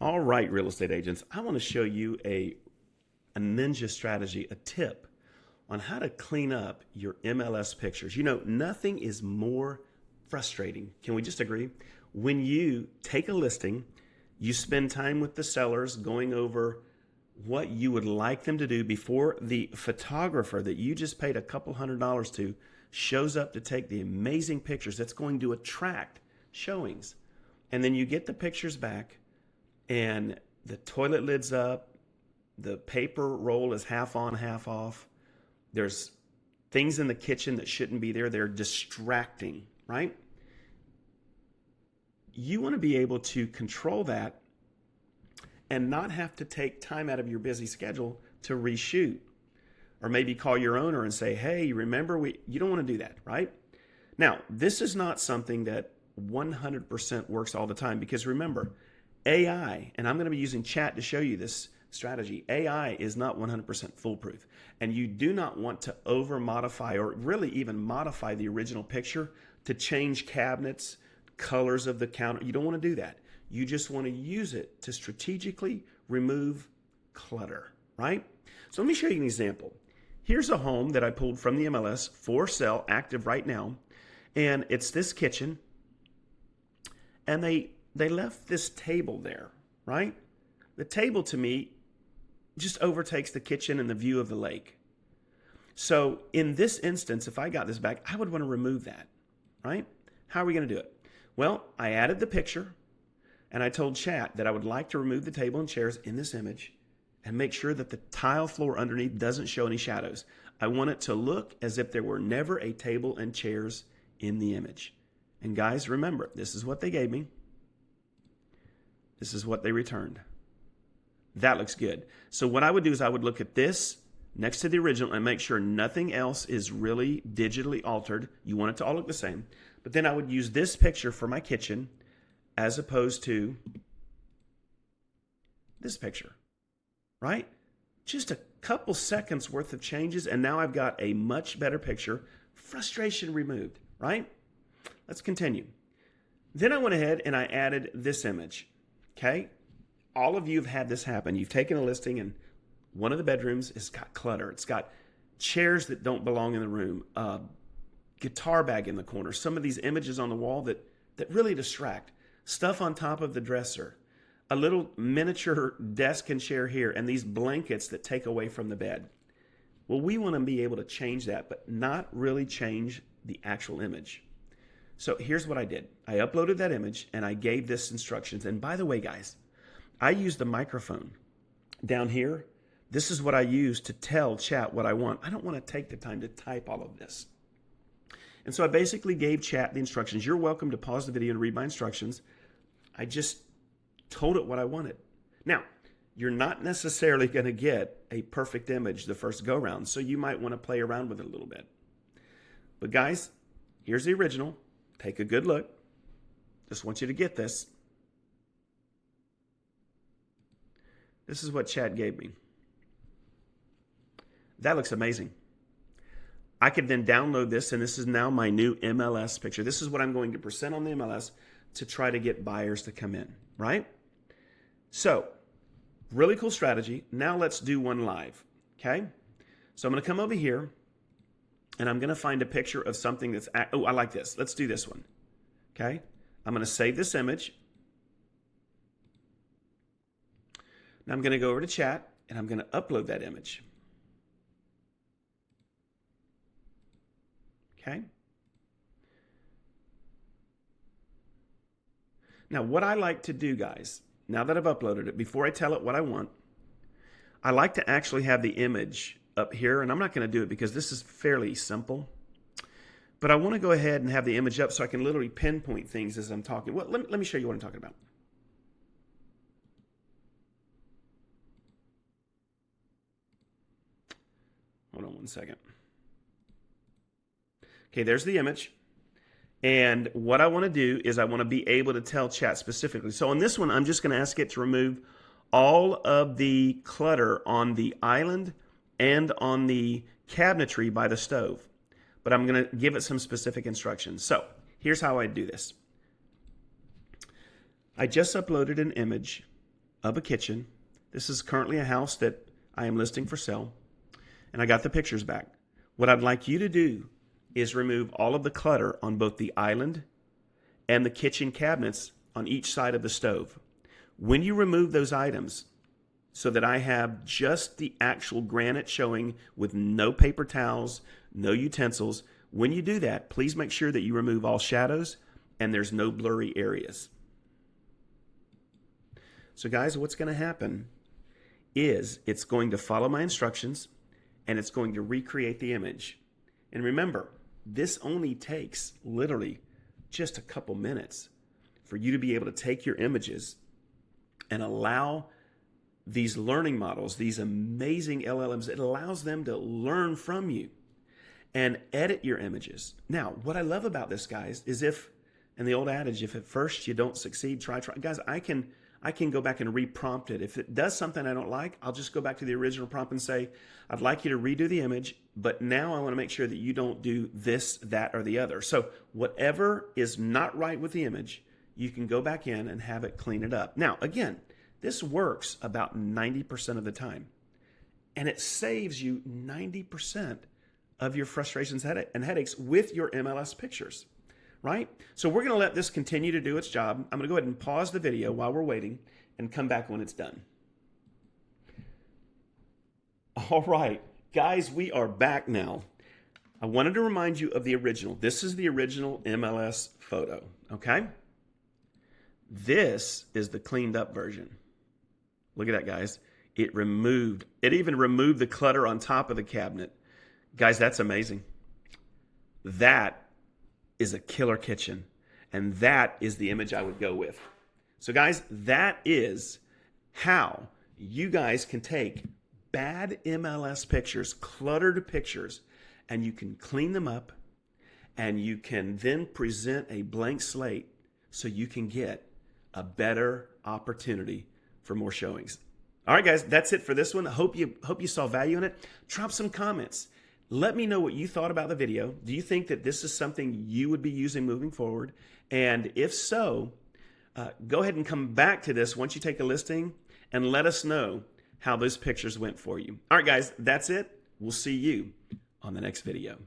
All right, real estate agents, I want to show you a ninja strategy, a tip on how to clean up your MLS pictures. You know, nothing is more frustrating. Can we just agree? When you take a listing, you spend time with the sellers going over what you would like them to do before the photographer that you just paid a couple $100s to shows up to take the amazing pictures that's going to attract showings. And then you get the pictures back and the toilet lid's up, the paper roll is half on, half off. There's things in the kitchen that shouldn't be there. They're distracting, right? You want to be able to control that and not have to take time out of your busy schedule to reshoot. Or maybe call your owner and say, hey, remember, you don't want to do that, right? Now, this is not something that 100% works all the time because remember, AI, and I'm going to be using chat to show you this strategy, AI is not 100% foolproof. And you do not want to over modify or really even modify the original picture to change cabinets, colors of the counter. You don't want to do that. You just want to use it to strategically remove clutter, right? So let me show you an example. Here's a home that I pulled from the MLS for sale, active right now. And it's this kitchen. And they left this table there, right? The table to me just overtakes the kitchen and the view of the lake. So in this instance, if I got this back, I would want to remove that, right? How are we going to do it? Well, I added the picture and I told chat that I would like to remove the table and chairs in this image and make sure that the tile floor underneath doesn't show any shadows. I want it to look as if there were never a table and chairs in the image. And guys, remember, this is what they gave me. This is what they returned. That looks good. So what I would do is I would look at this next to the original and make sure nothing else is really digitally altered. You want it to all look the same. But then I would use this picture for my kitchen as opposed to this picture, right? Just a couple seconds worth of changes and now I've got a much better picture. Frustration removed, right? Let's continue. Then I went ahead and I added this image, okay? All of you have had this happen. You've taken a listing and one of the bedrooms has got clutter. It's got chairs that don't belong in the room, a guitar bag in the corner, some of these images on the wall that really distract, stuff on top of the dresser, a little miniature desk and chair here, and these blankets that take away from the bed. Well, we want to be able to change that, but not really change the actual image. So here's what I did. I uploaded that image and I gave this instructions. And by the way, guys, I used the microphone down here. This is what I use to tell chat what I want. I don't want to take the time to type all of this. And so I basically gave chat the instructions. You're welcome to pause the video and read my instructions. I just told it what I wanted. Now, you're not necessarily going to get a perfect image the first go round, so you might want to play around with it a little bit. But guys, here's the original. Take a good look. Just want you to get this. This is what chat gave me. That looks amazing. I could then download this, and this is now my new MLS picture. This is what I'm going to present on the MLS to try to get buyers to come in, right? So, really cool strategy. Now let's do one live, okay? So I'm going to come over here, and I'm going to find a picture of something that's, oh, I like this. Let's do this one, okay? I'm going to save this image. Now I'm going to go over to chat, and I'm going to upload that image. Okay. Now, what I like to do, guys, now that I've uploaded it, before I tell it what I want, I like to actually have the image up here, and I'm not going to do it because this is fairly simple, but I want to go ahead and have the image up so I can literally pinpoint things as I'm talking. Well, let me show you what I'm talking about. Hold on one second. Okay, there's the image. And what I want to do is I want to be able to tell chat specifically. So on this one, I'm just going to ask it to remove all of the clutter on the island and on the cabinetry by the stove. But I'm going to give it some specific instructions. So here's how I do this. I just uploaded an image of a kitchen. This is currently a house that I am listing for sale, and I got the pictures back. What I'd like you to do is remove all of the clutter on both the island and the kitchen cabinets on each side of the stove. When you remove those items, so that I have just the actual granite showing with no paper towels, no utensils, when you do that, please make sure that you remove all shadows and there's no blurry areas. So guys, what's going to happen is it's going to follow my instructions and it's going to recreate the image. And remember, this only takes literally just a couple minutes for you to be able to take your images and allow these learning models, these amazing LLMs, it allows them to learn from you and edit your images. Now, what I love about this, guys, is and the old adage, if at first you don't succeed, try. Guys, I can go back and reprompt it. If it does something I don't like, I'll just go back to the original prompt and say, I'd like you to redo the image, but now I want to make sure that you don't do this, that, or the other. So whatever is not right with the image, you can go back in and have it clean it up. Now, again, this works about 90% of the time, and it saves you 90% of your frustrations and headaches with your MLS pictures, right? So we're going to let this continue to do its job. I'm going to go ahead and pause the video while we're waiting and come back when it's done. All right, guys, we are back now. I wanted to remind you of the original. This is the original MLS photo, okay? This is the cleaned up version. Look at that, guys. It even removed the clutter on top of the cabinet. Guys, that's amazing. That is a killer kitchen. And that is the image I would go with. So guys, that is how you guys can take bad MLS pictures, cluttered pictures, and you can clean them up and you can then present a blank slate so you can get a better opportunity for more showings. All right, guys, that's it for this one. I hope you saw value in it. Drop some comments. Let me know what you thought about the video. Do you think that this is something you would be using moving forward? And if so, go ahead and come back to this once you take a listing and let us know how those pictures went for you. All right, guys, that's it. We'll see you on the next video.